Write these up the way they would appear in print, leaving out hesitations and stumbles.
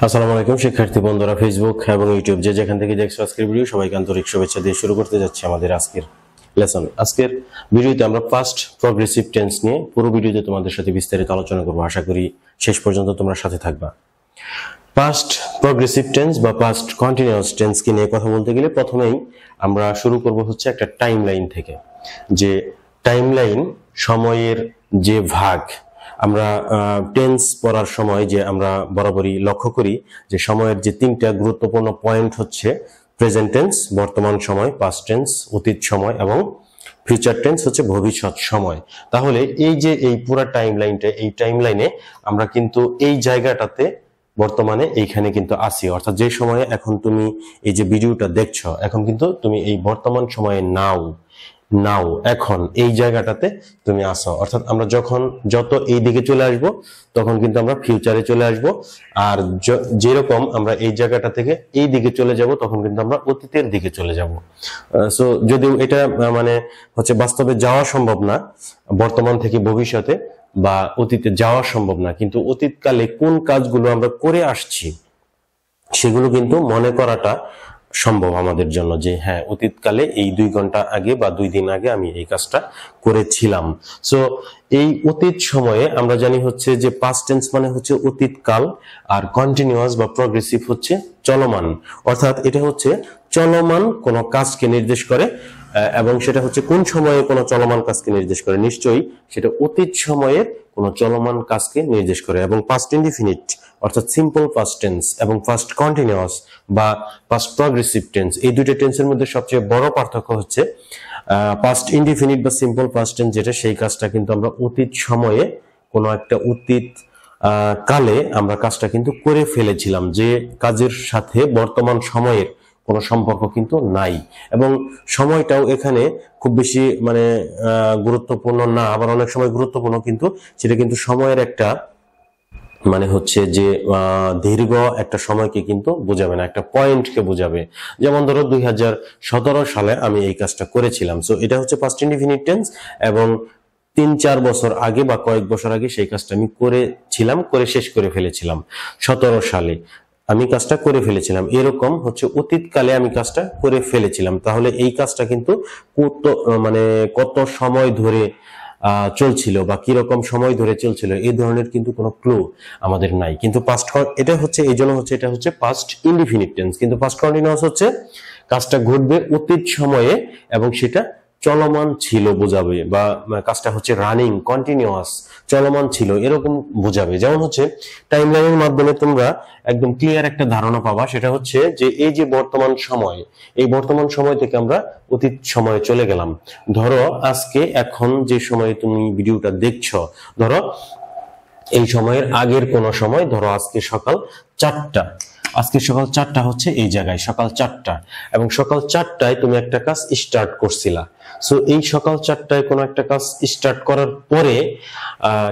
আসসালামু আলাইকুম শিক্ষার্থী বন্ধুরা, ফেসবুক এবং ইউটিউব যে যেখান থেকে দেখছো আজকের ভিডিও, সবাইকে আন্তরিক শুভেচ্ছা দিয়ে শুরু করতে যাচ্ছি আমাদের আজকের লেসন। আজকের ভিডিওতে আমরা পাস্ট প্রগ্রেসিভ টেন্স নিয়ে পুরো ভিডিওতে তোমাদের সাথে বিস্তারিত আলোচনা করব। আশা করি শেষ পর্যন্ত তোমরা সাথে থাকবা। পাস্ট প্রগ্রেসিভ টেন্স বা পাস্ট কন্টিনিউয়াস টেন্স কে নিয়ে কথা বলতে গেলে প্রথমেই আমরা শুরু করব হচ্ছে একটা টাইম লাইন থেকে। যে টাইম লাইন, সময়ের যে ভাগ, আমরা টেন্স পড়ার সময় যে আমরা বরাবরই লক্ষ্য করি যে সময়ের যে তিনটা গুরুত্বপূর্ণ পয়েন্ট হচ্ছে প্রেজেন্ট টেন্স বর্তমান সময়, পাস্ট টেন্স অতীত সময় এবং ফিউচার টেন্স হচ্ছে ভবিষ্যৎ সময়। তাহলে এই যে এই পুরো টাইম লাইনটা, এই টাইম লাইনে আমরা কিন্তু এই জায়গাটাতে বর্তমানে এইখানে কিন্তু আসি, অর্থাৎ যে সময়ে এখন তুমি এই যে ভিডিওটা দেখছো, এখন কিন্তু তুমি এই বর্তমান সময়ে নাও এখন এই জায়গাটাতে তুমি আসো। অর্থাৎ আমরা যত এই দিকে চলে আসব তখন কিন্তু আমরা ফিউচারে চলে আসব, আর যেরকম আমরা এই জায়গাটা থেকে এই দিকে চলে যাব তখন কিন্তু আমরা অতীতের দিকে চলে যাব। সো যদিও এটা মানে হচ্ছে বাস্তবে যাওয়া সম্ভব না, বর্তমান থেকে ভবিষ্যতে বা অতীতে যাওয়া সম্ভব না, কিন্তু অতীতকালে কোন কাজগুলো আমরা করে আসছি সেগুলো কিন্তু মনে করাটা সম্ভব আমাদের জন্য। যে হ্যাঁ, অতীতকালে এই 2 ঘন্টা আগে বা 2 দিন আগে আমি এই কাজটা করেছিলাম। সো এই অতীত সময়ে আমরা জানি হচ্ছে যে পাস্ট টেন্স মানে হচ্ছে অতীতকাল, আর কন্টিনিউয়াস বা প্রগ্রেসিভ হচ্ছে চলমান, অর্থাৎ এটা হচ্ছে চলমান কোনো কাজকে নির্দেশ করে, এবং সেটা হচ্ছে কোন সময়ে কোনো চলমান কাজকে নির্দেশ করে, নিশ্চয়ই সেটা অতীত সময়ের কোনো চলমান কাজকে নির্দেশ করে। এবং পাস্ট ইনডিফিনিট অর্থাৎ সিম্পল পাস্ট টেন্স এবং পাস্ট কন্টিনিউয়াস বা পাস্ট প্রগ্রেসিভ টেন্স, এই দুইটা টেন্সের মধ্যে সবচেয়ে বড় পার্থক্য হচ্ছে পাস্ট ইনডিফিনিট বা সিম্পল পাস্ট টেন্স যেটা, সেই কাজটা কিন্তু আমরা অতীত সময়ে কোনো একটা অতীত কালে আমরা কাজটা কিন্তু করে ফেলেছিলাম, যে কাজের সাথে বর্তমান সময়ের কোনো সম্পর্ক কিন্তু নাই, এবং সময়টাও এখানে খুব বেশি মানে গুরুত্বপূর্ণ না, আবার অনেক সময় গুরুত্বপূর্ণ, কিন্তু সেটা কিন্তু সময়ের একটা মানে হচ্ছে যে দীর্ঘ একটা সময়কে কিন্তু বোঝাবে না, একটা পয়েন্টকে বোঝাবে। যেমন ধরো 2017 সালে আমি এই কাজটা করেছিলাম, সো এটা হচ্ছে পাস্ট ইনডিফিনিট টেন্স, এবং 3-4 বছর আগে বা কয়েক বছর আগে সেই কাজটা আমি করেছিলাম, করে শেষ করে ফেলেছিলাম। 17 সালে আমি কাজটা করে ফেলেছিলাম, এরকম হচ্ছে অতীতকালে আমি কাজটা করে ফেলেছিলাম। তাহলে এই কাজটা কিন্তু কত সময় ধরে চলছিল বা কিরকম সময় ধরে চলছিল এই ধরনের কিন্তু কোনো ক্লু আমাদের নাই। কিন্তু পাস্ট এটা হচ্ছে এই জন্য হচ্ছে এটা হচ্ছে পাস্ট ইনডিফিনিট টেন্স। কিন্তু পাস্ট কন্টিনিউয়াস হচ্ছে কাজটা ঘটবে অতীত সময়ে এবং সেটা চলমান ছিল বোঝাবে, বা কাজটা হচ্ছে রানিং, কন্টিনিউয়াস, চলমান ছিল এরকম বোঝাবে। যেমন হচ্ছে টাইম লাইনের মাধ্যমে তোমরা একদম ক্লিয়ার একটা ধারণা পাবা, সেটা হচ্ছে যে এই যে বর্তমান সময়, এই বর্তমান সময় থেকে আমরা অতীত সময়ে চলে গেলাম। ধরো আজকে এখন যে সময়ে তুমি ভিডিওটা দেখছো, ধরো এই সময়ের আগের কোন সময়, ধরো আজকে সকাল 4টা, আজকে সকাল 4টা হচ্ছে এই জায়গায় সকাল 4টা, এবং সকাল 4টায় তুমি একটা কাজ স্টার্ট করছিলা। সো এই সকাল 4টায় কোনো একটা কাজ স্টার্ট করার পরে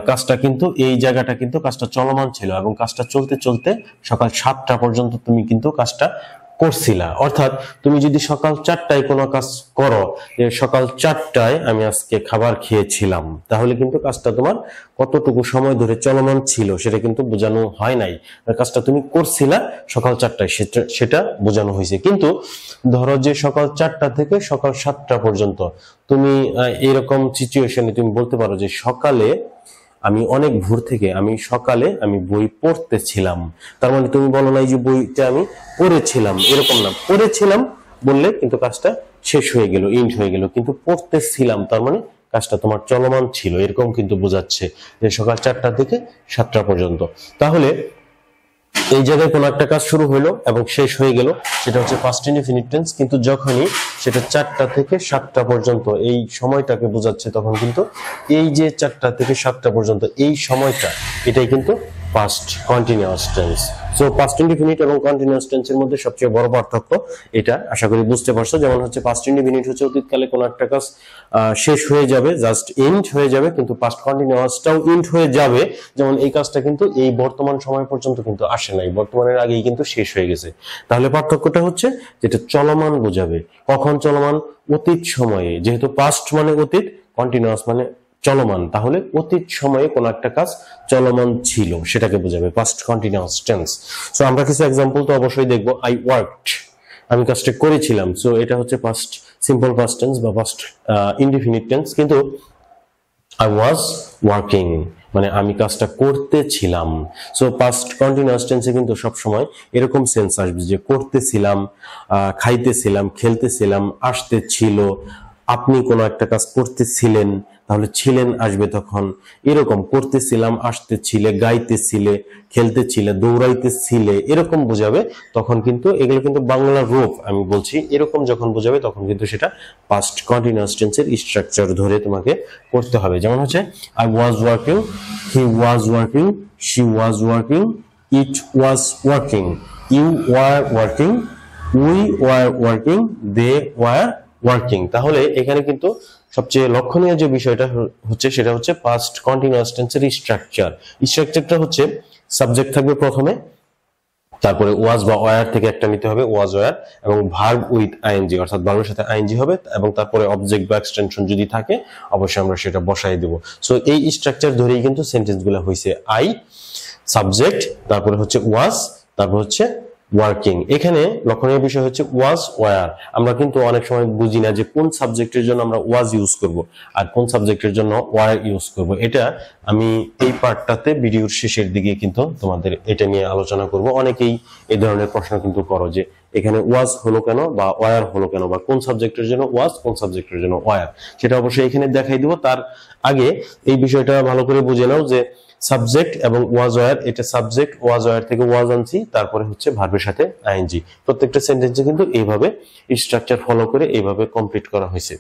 কাজটা কিন্তু এই জায়গাটা কিন্তু কাজটা চলমান ছিল, এবং কাজটা চলতে চলতে সকাল 7টা পর্যন্ত তুমি কিন্তু কাজটা করছিলা। অর্থাৎ তুমি যদি সকাল 4টায় কোনো কাজ করো, যে সকাল 4টায় আমি আজকে খাবার খেয়েছিলাম, তাহলে কিন্তু কাজটা তোমার কতটুকু সময় ধরে চলমান ছিল সেটা কিন্তু বোঝানো হয় নাই, কাজটা তুমি করছিলা সকাল 4টায় সেটা বোঝানো হয়েছে। কিন্তু ধরো যে সকাল 4টা থেকে সকাল 7টা পর্যন্ত তুমি এরকম সিচুয়েশনে তুমি বলতে পারো যে সকালে আমি অনেক ভোর থেকে সকালে আমি বই পড়তেছিলাম, তার মানে তুমি বলো না এই যে বইটা আমি পড়েছিলাম, এরকম না, পড়েছিলাম বললে কিন্তু কাজটা শেষ হয়ে গেল, এন্ড হয়ে গেল, কিন্তু পড়তেছিলাম তার মানে কাজটা তোমার চলমান ছিল, এরকম কিন্তু বোঝাচ্ছে যে সকাল 4টা থেকে 7টা পর্যন্ত। তাহলে এই জায়গায় কোনো একটা কাজ শুরু হলো এবং শেষ হয়ে গেল, সেটা হচ্ছে পাস্ট ইনডিফিনিট টেন্স। কিন্তু যখনই সেটা 4টা থেকে 7টা পর্যন্ত এই সময়টাকে বোঝাচ্ছে, তখন কিন্তু এই যে 4টা থেকে 7টা পর্যন্ত এই সময়টা, এটাই কিন্তু past continuous tense. So past indefinite এবং কন্টিনিউয়াস টেন্সের মধ্যে সবচেয়ে বড় পার্থক্য এটা, আশা করি বুঝতে পারছো। যেমন হচ্ছে পাস্ট ইনডিফিনিট হচ্ছে অতীতকালে কোনো একটা কাজ শেষ হয়ে যাবে, জাস্ট এন্ড হয়ে যাবে, কিন্তু পাস্ট কন্টিনিউয়াসটাও এন্ড হয়ে যাবে। যেমন এই কাজটা কিন্তু এই বর্তমান সময় পর্যন্ত কিন্তু আসে নাই, বর্তমানের আগেই কিন্তু শেষ হয়ে গেছে। তাহলে পার্থক্যটা হচ্ছে যেটা চলমান বোঝাবে। কখন চলমান? অতীত সময়ে, যেহেতু পাস্ট মানে অতীত, কন্টিনিউয়াস মানে চলমান, তাহলে অতীত সময়ে কোন একটা কাজ চলমান ছিল সেটাকে বোঝাবে পাস্ট কন্টিনিউয়াস টেন্স। সো আমরা কিছু এক্সাম্পল তো অবশ্যই দেখব। আই ওয়ার্কড, আমি কাজটা করেছিলাম, সো এটা হচ্ছে পাস্ট সিম্পল পাস্ট টেন্স বা পাস্ট ইনডিফিনিট টেন্স। কিন্তু I was working মানে আমি কাজটা করতেছিলাম। সো পাস্ট কন্টিনিউয়াস টেন্সে কিন্তু সব সময় এরকম সেন্স আসবে যে করতেছিলাম, খাইতেছিলাম, খেলতেছিলাম, আসতেছিল, আপনি কোনো একটা কাজ করতেছিলেন, তাহলে ছিলেন আসবে তখন। এরকম করতেছিলাম, আসতেছিলে, গাইতেছিলে, খেলতেছিলে, দৌড়াইতেছিলে, এরকম বোঝাবে তখন কিন্তু এগুলো কিন্তু বাংলা রূপ আমি বলছি। এরকম যখন বোঝাবে তখন কিন্তু সেটা পাস্ট কন্টিনিউয়াস টেন্সের স্ট্রাকচার ধরে তোমাকে করতে হবে। যেমন হচ্ছে I was working, he was working, she was working, it was working, you were working, we were working, they were working. তাহলে এখানে কিন্তু সবচেয়ে লক্ষণীয় যে বিষয়টা হচ্ছে সেটা হচ্ছে পাস্ট কন্টিনিউয়াস টেন্সের স্ট্রাকচার। স্ট্রাকচারটা হচ্ছে সাবজেক্ট থাকবে প্রথমে, তারপরে ওয়াজ বা ওয়ার থেকে একটা নিতে হবে, ওয়াজ ওয়ার, এবং ভার্ব উইথ আইএনজি অর্থাৎ ভার্বের সাথে আইএনজি হবে, এবং তারপরে অবজেক্ট বা এক্সটেনশন যদি থাকে অবশ্যই আমরা সেটা বসাই দেব। সো এই স্ট্রাকচার ধরেই কিন্তু সেন্টেন্সগুলো হইছে। আই সাবজেক্ট, তারপরে হচ্ছে ওয়াজ, তারপর হচ্ছে ওয়ার্কিং। এখানে লক্ষণীয় বিষয় হচ্ছে ওয়াজ ওয়ার। আমরা কিন্তু অনেক সময় বুঝি না যে কোন সাবজেক্টের জন্য আমরা ওয়াজ ইউজ করব আর কোন সাবজেক্টের জন্য ওয়ার ইউজ করব। এটা আমি এই পার্টটাতে ভিডিওর শেষের দিকে কিন্তু তোমাদের এটা নিয়ে আলোচনা করব। অনেকেই এই ধরনের প্রশ্ন কিন্তু করো যে এখানে ওয়াজ হলো কেন বা ওয়ার হলো কেন, বা কোন সাবজেক্টের জন্য ওয়াজ, কোন সাবজেক্টের জন্য ওয়ার, সেটা অবশ্যই এখানে দেখাই দিব। তার আগে এই বিষয়টা ভালো করে বুঝে নাও যে সাবজেক্ট এবং ওয়াজ ওয়ার, এটা সাবজেক্ট ওয়াজ ওয়ার থেকে ওয়াজ আনছি, তারপরে হচ্ছে ভার্বের সাথে আইএনজি। প্রত্যেকটা সেন্টেন্সে কিন্তু এইভাবে স্ট্রাকচার ফলো করে এইভাবে কমপ্লিট করা হয়েছে।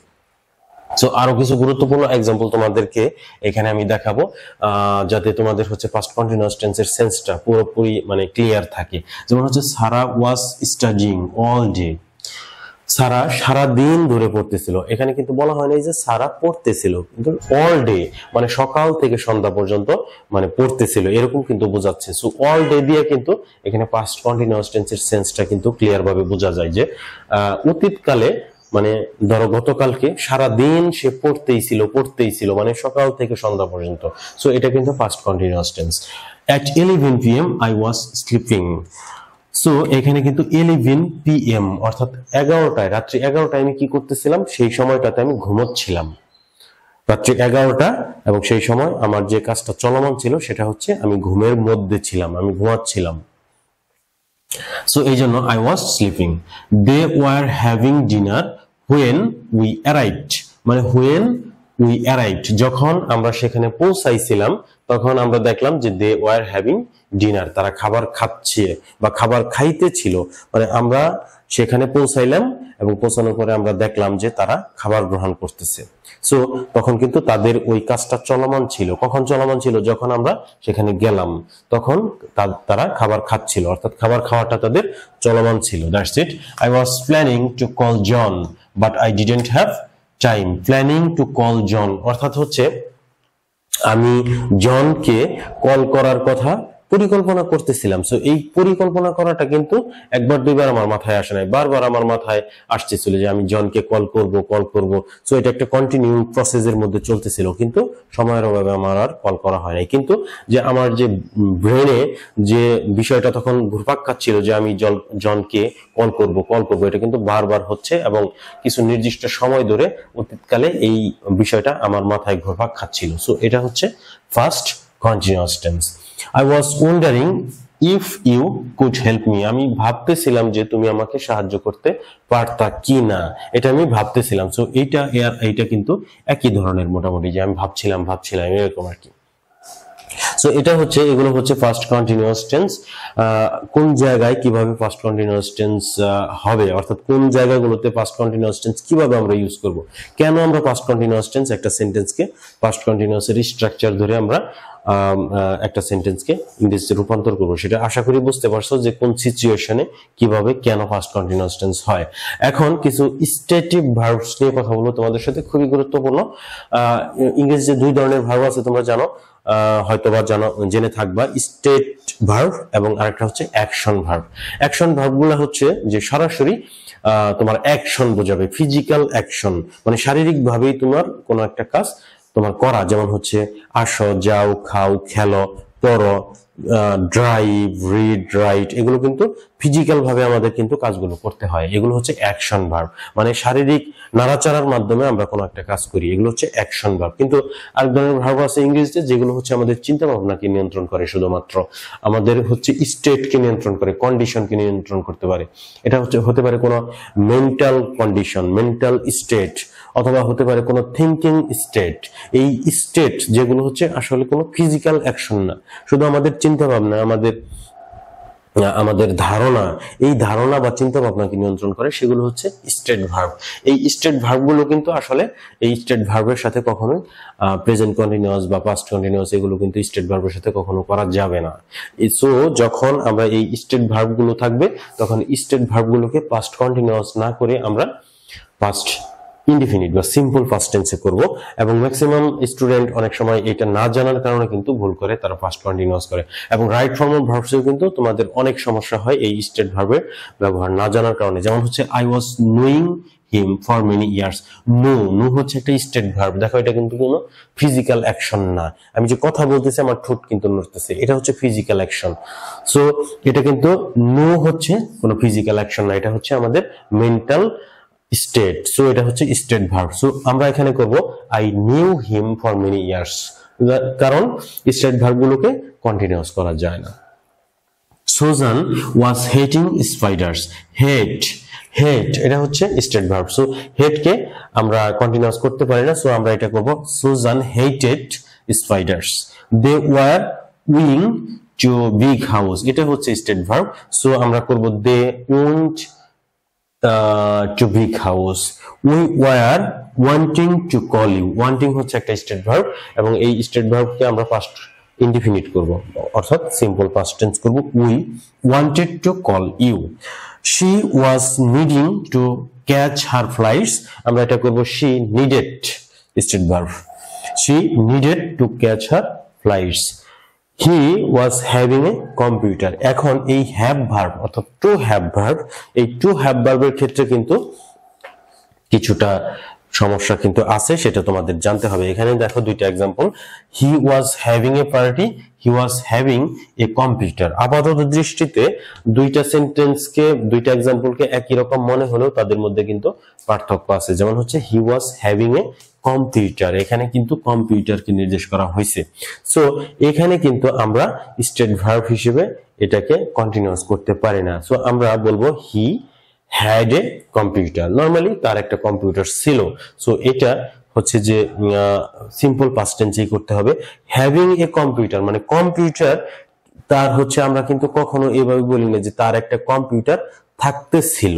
সো আরো কিছু গুরুত্বপূর্ণ এক্সাম্পল তোমাদেরকে এখানে আমি দেখাবো যাতে তোমাদের হচ্ছে পাস্ট কন্টিনিউয়াস টেন্সের সেন্সটা পুরোপুরি মানে ক্লিয়ার থাকে। যেমন হচ্ছে সারা ওয়াজ স্টাডিং অল ডে, সারা সারা দিন ধরে পড়তেছিল। এখানে কিন্তু বলা হয় না যে সারা পড়তেছিল, কিন্তু অল ডে মানে সকাল থেকে সন্ধ্যা পর্যন্ত মানে পড়তেছিল এরকম কিন্তু বোঝাচ্ছে। সো অল ডে দিয়ে কিন্তু এখানে পাস্ট কন্টিনিউয়াস টেন্সের সেন্সটা কিন্তু ক্লিয়ার ভাবে বোঝা যায় যে অতীতকালে মানে ধরো গতকালকে সারা দিন সে পড়তেই ছিল মানে সকাল থেকে সন্ধ্যা পর্যন্ত। সো এটা কিন্তু past continuous tense. At 11 PM I was sleeping. So এখানে কিন্তু 11 PM অর্থাৎ 11টায়, রাত্রি 11টায় আমি কি করতেছিলাম, সেই সময়টাতে আমি ঘুমোচ্ছিলাম। রাত্রি 11টা এবং সেই সময় আমার যে কাজটা চলমান ছিল সেটা হচ্ছে আমি ঘুমের মধ্যে ছিলাম, আমি ঘুমাচ্ছিলাম। সো এই জন্য I was sleeping. They were having dinner when we arrived. মানে when we arrived, যখন আমরা সেখানে পৌঁছাইছিলাম তখন আমরা দেখলাম যে they were having dinner, তারা খাবার খাচ্ছে বা খাবার খাইতেছিল। মানে আমরা সেখানে পৌঁছাইলাম এবং পৌঁছানোর পরে আমরা দেখলাম যে তারা খাবার গ্রহণ করতেছে। সো তখন কিন্তু তাদের ওই কাজটা চলমান ছিল। কখন চলমান ছিল? যখন আমরা সেখানে গেলাম তখন তারা খাবার খাচ্ছিল, অর্থাৎ খাবার খাওয়াটা তাদের চলমান ছিল। That's it. I was planning to call John but I didn't have time. Planning to call John অর্থাৎ হচ্ছে আমি জনকে কল করার কথা পরিকল্পনা করতেছিলাম। সো এই পরিকল্পনা করাটা কিন্তু একবার দুইবার আমার মাথায় আসে নাই, বারবার আমার মাথায় আসতেছিল যে আমি জনকে কল করব। সো এটা একটা কন্টিনিউ প্রসেসের মধ্যে চলতেছিল, কিন্তু সময়ের অভাবে আমার আর কল করা হয় নাই। কিন্তু যে আমার যে ব্রেনে যে বিষয়টা তখন ঘুরপাক খাচ্ছিল যে আমি জনকে কল করব, এটা কিন্তু বারবার হচ্ছে এবং কিছু নির্দিষ্ট সময় ধরে অতীতকালে এই বিষয়টা আমার মাথায় ঘুরপাক খাচ্ছিল। সো এটা হচ্ছে first continuous tense. I was wondering if you could help me. আমি ভাবতেছিলাম যে তুমি আমাকে সাহায্য করতে পারতা কি না, এটা আমি ভাবতেছিলাম। সো এইটা কিন্তু একই ধরনের মোটামুটি, যে আমি ভাবছিলাম এরকম আর কি। সো এটা হচ্ছে, এগুলো হচ্ছে ফার্স্ট কন্টিনিউয়াস টেন্স। কোন জায়গায় কিভাবে ফার্স্ট কন্টিনিউয়াস টেন্স হবে, অর্থাৎ কোন জায়গাগুলোতে ফার্স্ট কন্টিনিউয়াস টেন্স কিভাবে আমরা ইউজ করব, কেন আমরা ফার্স্ট কন্টিনিউয়াস টেন্স একটা সেন্টেন্সকে ফার্স্ট কন্টিনিউয়াসের স্ট্রাকচার ধরে আমরা একটা সেন্টেন্সকে ইংরেজিতে রূপান্তর করব, সেটা আশা করি বুঝতে পারছো যে কোন সিচুয়েশনে কিভাবে কেন ফার্স্ট কন্টিনিউয়াস টেন্স হয়। এখন কিছু স্টেটিভ ভার্বস নিয়ে কথা বলবো তোমাদের সাথে, খুবই গুরুত্বপূর্ণ। ইংরেজিতে দুই ধরনের ভার্ব আছে তোমরা জানো, হয়তোবা জেনে থাকবা, স্টেট ভার্ব এবং আরেকটা হচ্ছে অ্যাকশন ভার্ব। অ্যাকশন ভার্বগুলো হচ্ছে যে সরাসরি তোমার অ্যাকশন বোঝাবে, ফিজিক্যাল অ্যাকশন, মানে শারীরিক ভাবেই তোমার কোনো একটা কাজ তোমার করা, যেমন হচ্ছে আসো, যাও, খাও, খেলো, পড়ো, ড্রাইভ, রিড, রাইট, এগুলো কিন্তু ফিজিক্যাল ভাবে আমাদের কিন্তু কাজগুলো করতে হয়। এগুলো হচ্ছে অ্যাকশন ভার্ব, মানে শারীরিক নাড়াচাড়ার মাধ্যমে আমরা কোনো একটা কাজ করি, এগুলো হচ্ছে অ্যাকশন ভার্ব। কিন্তু আরেক ধরনের ভার্ব আছে ইংরেজিতে, যেগুলো হচ্ছে আমাদের চিন্তা ভাবনাকে নিয়ন্ত্রণ করে, শুধুমাত্র আমাদের হচ্ছে স্টেটকে নিয়ন্ত্রণ করে, কন্ডিশনকে নিয়ন্ত্রণ করতে পারে। এটা হচ্ছে হতে পারে কোনো মেন্টাল কন্ডিশন, মেন্টাল স্টেট, অথবা হতে পারে কোনো থিঙ্কিং স্টেট। এই স্টেট যেগুলো হচ্ছে আসলে কোনো ফিজিক্যাল অ্যাকশন না, শুধু আমাদের চিন্তা ভাবনা, আমাদের ধারণা, এই ধারণা বা চিন্তা ভাবনাকে নিয়ন্ত্রণ করে, সেগুলো হচ্ছে স্টেট ভার্ব। এই স্টেট ভার্বগুলো কিন্তু আসলে এই স্টেট ভার্বের সাথে কখনোই প্রেজেন্ট কন্টিনিউয়াস বা পাস্ট কন্টিনিউয়াস এগুলো কিন্তু স্টেট ভার্বের সাথে কখনো করা যাবে না। সো যখন আমরা এই স্টেট ভার্বগুলো থাকবে, তখন স্টেট ভার্বগুলোকে পাস্ট কন্টিনিউয়াস না করে আমরা পাস্ট ইনডিফিনিট বা সিম্পল পাস্ট টেন্সে করব। এবং ম্যাক্সিমাম স্টুডেন্ট অনেক সময় এটা না জানার কারণে কিন্তু ভুল করে, তারা পাস্ট কন্টিনিউয়াস করে। এবং রাইট ফর্ম অফ ভার্বসেও কিন্তু তোমাদের অনেক সমস্যা হয় এই স্টেট ভার্বের ব্যবহার না জানার কারণে। যেমন হচ্ছে I was knowing him for many years. Know হচ্ছে একটা স্টেট ভার্ব। দেখো, এটা কিন্তু কোনো ফিজিক্যাল অ্যাকশন না। আমি যে কথা বলতেছি, আমার ঠোঁট কিন্তু নড়তেছে, এটা হচ্ছে ফিজিক্যাল অ্যাকশন। সো এটা কিন্তু নো হচ্ছে কোনো ফিজিক্যাল অ্যাকশন না, এটা হচ্ছে আমাদের মেন্টাল স্টেট। সো এটা হচ্ছে স্টেট ভার্ব। সো আমরা এখানে করব I knew him for many years, কারণ স্টেট ভার্বগুলোকে কন্টিনিউয়াস করা যায় না। Susan was hating spiders. Hate এটা হচ্ছে স্টেট ভার্ব। সো হেট কে আমরা কন্টিনিউয়াস করতে পারি না, সো আমরা এটা করব Susan hated spiders. They were owning to big house, এটা হচ্ছে স্টেট ভার্ব। সো আমরা করব they owned to big house. We were wanting to call you. Wanting হচ্ছে একটা স্টেট ভার্ব, এবং এই স্টেট ভার্বকে আমরা পাস্ট ইনডিফিনিট করব, অর্থাৎ সিম্পল পাস্ট টেন্স করব। We wanted to call you. She was needing to catch her flies. আমরা এটা করব she needed, state verb. She needed to catch her flies. He was having a computer. এখন এই have verb অর্থাৎ to have verb, এই to have ভার্বের ক্ষেত্রে কিন্তু কিছুটা সমস্যা কিন্তু আছে, সেটা তোমাদের জানতে হবে। এখানে দেখো দুইটা example, he was having a party, he was having a computer. আপাতত দৃষ্টিতে দুইটা সেন্টেন্সকে, দুইটা एग्जांपलকে একই রকম মনে হলেও তাদের মধ্যে কিন্তু পার্থক্য আছে। যেমন হচ্ছে he was having a computer, এখানে কিন্তু কম্পিউটারকে নির্দেশ করা হয়েছে। সো এখানে কিন্তু আমরা স্টেট ভার্ব হিসেবে এটাকে কন্টিনিউয়াস করতে পারি না। সো আমরা বলবো হি হ্যাড এ কম্পিউটার, নরমালি তার একটা কম্পিউটার ছিল। সো এটা হচ্ছে যে সিম্পল পাস্ট টেন্সেই করতে হবে। হ্যাভিং এ কম্পিউটার মানে কম্পিউটার তার হচ্ছে, আমরা কিন্তু কখনো এভাবে বলি না যে তার একটা কম্পিউটার থাকতে ছিল,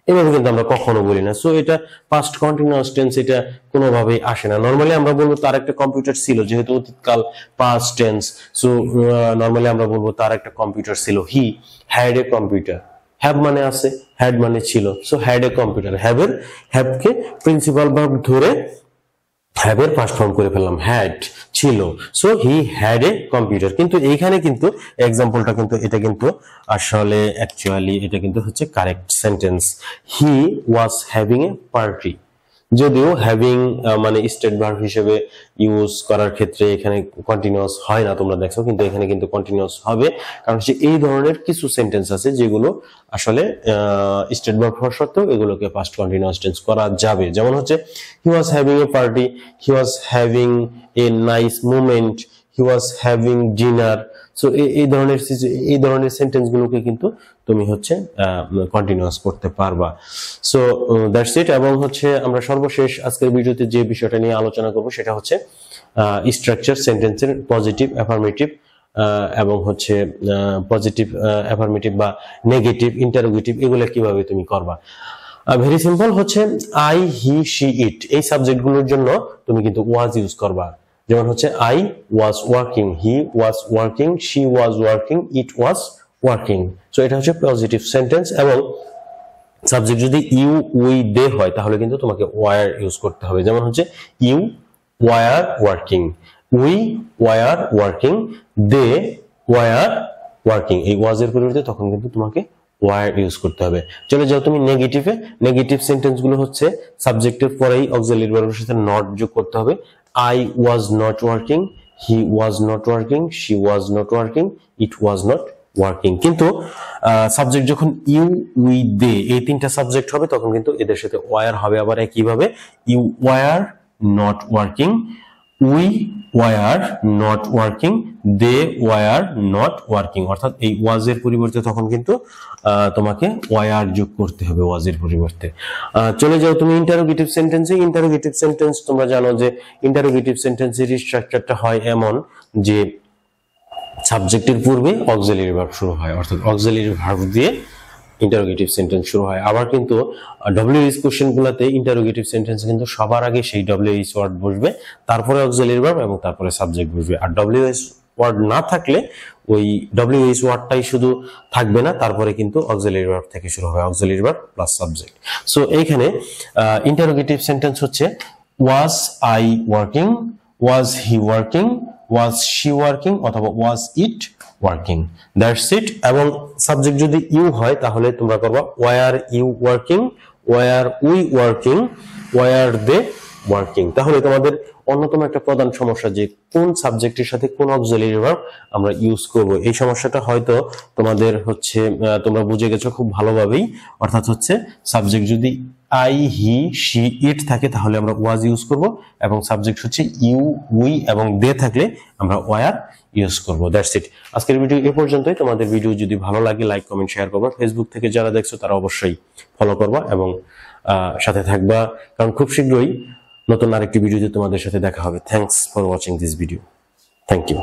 এভাবে কিন্তু আমরা কখনো বলি না। সো এটা পাস্ট কন্টিনিউয়াস টেন্স, এটা কোনোভাবেই আসে না। নরমালি আমরা বলবো তার একটা কম্পিউটার ছিল, যেহেতু অতীতকাল পাস্ট টেন্স। সো নরমালি আমরা বলবো তার একটা কম্পিউটার ছিল। He had a computer, have মানে আছে, হ্যাড মানে ছিল। সো হ্যাড এ কম্পিউটার, হ্যাভকে প্রিন্সিপাল ভার্ব ধরে হ্যাভের ফার্স্ট ফর্ম করে ফেললাম, হ্যাড ছিল। So he had a computer. কিন্তু এইখানে কিন্তু এক্সাম্পলটা কিন্তু এটা কিন্তু আসলে অ্যাকচুয়ালি এটা কিন্তু হচ্ছে correct sentence. He was having a party, যদিও হ্যাভিং মানে স্টেট ভার্ব হিসেবে ইউজ করার ক্ষেত্রে এখানে কন্টিনিউয়াস হয় না, তোমরা দেখছো, কিন্তু এখানে কিন্তু কন্টিনিউয়াস হবে। কারণ হচ্ছে এই ধরনের কিছু সেন্টেন্স আছে যেগুলো আসলে স্টেট ভার্ব হওয়ার সত্ত্বেও এগুলোকে পাস্ট কন্টিনিউয়াস টেন্স করা যাবে। যেমন হচ্ছে he was having a party, he was having a nice moment, he was having dinner. So এই ধরনের সেন্টেন্স গুলোকে কিন্তু তুমি হচ্ছে কন্টিনিউয়াস করতে পারবা। So that's it. এবং হচ্ছে আমরা সর্বশেষ আজকের ভিডিওতে যে বিষয়টা নিয়ে আলোচনা করব সেটা হচ্ছে স্ট্রাকচার সেন্টেন্সের পজিটিভ, অ্যাফার্মেটিভ এবং হচ্ছে পজিটিভ, অ্যাফার্মেটিভ বা নেগেটিভ, ইন্টারোগেটিভ, এগুলো কিভাবে তুমি করবা। ভেরি সিম্পল, হচ্ছে আই, হি, শি, ইট, এই সাবজেক্টগুলোর জন্য তুমি কিন্তু ওয়াজ ইউজ করবা। যেমন হচ্ছে I was working, he was working, she was working, it was working. So এটা হচ্ছে পজিটিভ সেন্টেন্স। এবং সাবজেক্ট যদি ইউ, উই, দে হয় তাহলে কিন্তু তোমাকে ওয়ার ইউজ করতে হবে। যেমন হচ্ছে you were working, we were working, they were working. এই ওয়াজ এর পরিবর্তে তখন কিন্তু তোমাকে ওয়ার ইউজ করতে হবে। চলে যাও তুমি নেগেটিভে। নেগেটিভ সেন্টেন্স গুলো হচ্ছে সাবজেক্টের পরেই অক্সিলারি ভার্বের সাথে নট যোগ করতে হবে। I was not working, he was not working, she was not working, it was not working। কিন্তু সাবজেক্ট যখন ইউ, উই, দে এই তিনটা সাবজেক্ট হবে তখন কিন্তু এদের সাথে ওয়ার হবে আবার একইভাবে। You were not working, we were not working, they were not working. অর্থাৎ এই ওয়াজ এর পরিবর্তে তখন কিন্তু তোমাকে ওয়ার যোগ করতে হবে ওয়াজ এর পরিবর্তে। চলে যাও তুমি ইন্টারোগেটিভ সেন্টেন্সে। ইন্টারোগেটিভ সেন্টেন্স তোমরা জানো যে ইন্টারোগেটিভ সেন্টেন্সের স্ট্রাকচারটা হয় এমন যে সাবজেক্টের পূর্বে অক্সিলারি ভার্ব শুরু হয়, অর্থাৎ অক্সিলারি ভার্ব দিয়ে ইন্টারোগেটিভ সেন্টেন্স শুরু হয়। আবার কিন্তু ডব্লিউএইচ কোশ্চেন গুলাতে ইন্টারোগেটিভ সেন্টেন্স কিন্তু সবার আগে সেই ডব্লিউএইচ ওয়ার্ড বসবে, তারপরে অক্সিলারি ভার্ব এবং তারপরে সাবজেক্ট বসবে। আর ডব্লিউএইচ ওয়ার্ড না থাকলে ওই ডব্লিউএইচ ওয়ার্ডটাই শুধু থাকবে না, তারপরে কিন্তু অক্সিলারি ভার্ব থেকে শুরু হবে, auxiliary verb plus subject. So এইখানে ইন্টারোগেটিভ সেন্টেন্স হচ্ছে was I working, was he working, was she working অথবা ওয়াজ ইট ওয়ার্কিং, দ্যাটস ইট। এবং সাবজেক্ট যদি ইউ হয় তাহলে তোমরা করবা were you working, were we working, were they working. তাহলে তোমাদের অন্যতম একটা প্রধান সমস্যা যে কোন সাবজেক্টের সাথে কোন অক্সিলারি ভার্ব আমরা ইউজ করব, এই সমস্যাটা হয়তো তোমাদের হচ্ছে তোমরা বুঝে গেছো খুব ভালোভাবেই। অর্থাৎ হচ্ছে সাবজেক্ট যদি আই, হি, শি, ইট থাকে তাহলে আমরা ওয়াজ ইউজ করব, এবং সাবজেক্ট হচ্ছে ইউ, উই এবং দে থাকলে আমরা ওয়ার ইউজ করব। That's it. আজকের ভিডিও এ পর্যন্তই। তোমাদের ভিডিও যদি ভালো লাগে লাইক, কমেন্ট, শেয়ার করবা। ফেসবুক থেকে যারা দেখছো তারা অবশ্যই ফলো করবা এবং সাথে থাকবা, কারণ খুব শীঘ্রই নতুন আরেকটি ভিডিওতে তোমাদের সাথে দেখা হবে। Thanks for watching this video. Thank you.